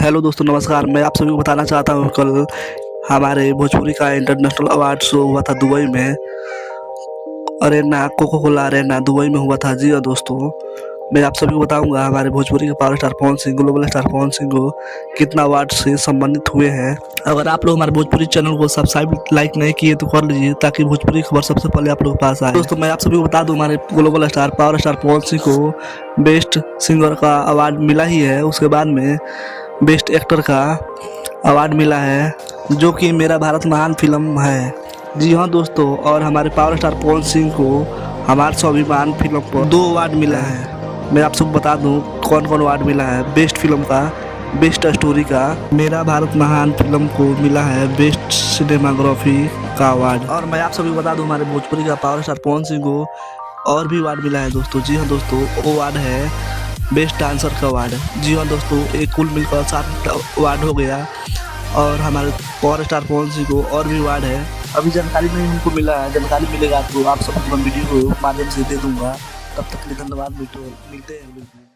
Hello दोस्तों, नमस्कार। मैं आप सभी को बताना चाहता हूँ, कल हमारे भोजपुरी का इंटरनेशनल अवार्ड शो हुआ था दुबई में। Arena Coca Cola Arena Dubai में हुआ था। जी हाँ दोस्तों, मैं आप सभी को बताऊंगा हमारे भोजपुरी के power star Pawan Singh, global star Pawan Singh को कितना अवार्ड से सम्मानित हुए हैं। अगर आप लोग हमारे भोजपुरी चैनल को सब्सक्राइब लाइक नहीं किए तो कर लीजिए, ताकि भोजपुरी खबर सबसे पहले आप लोग के पास आए। दोस्तों, मैं आप सभी को बता दूं, हमारे global star power star Pawan Singh को बेस्ट सिंगर का अवार्ड मिला ही है। उसके बाद में बेस्ट एक्टर का अवार्ड मिला है, जो कि मेरा भारत महान फिल्म है। जी हाँ दोस्तों, और हमारे पावर स्टार पवन सिंह को हमारे स्वाभिमान फिल्म पर 2 अवार्ड मिला है। मैं आप सबको बता दूं कौन कौन अवार्ड मिला है। बेस्ट फिल्म का, बेस्ट स्टोरी का मेरा भारत महान फिल्म को मिला है बेस्ट सिनेमाग्राफी का अवार्ड। और मैं आप सभी को बता दूं, हमारे भोजपुरी का पावर स्टार पवन सिंह को और भी अवार्ड मिला है दोस्तों। जी हाँ दोस्तों, वो अवार्ड है बेस्ट डांसर का अवार्ड। जी हाँ दोस्तों, एक कुल मिलकर 7 अवार्ड हो गया। और हमारे पावर स्टार पवन सिंह को और भी अवार्ड है। अभी जानकारी नहीं उनको मिला है, जानकारी मिलेगा तो आप सबको मैं वीडियो को माध्यम से दे दूंगा। तब तक के लिए धन्यवाद, मिलते हैं।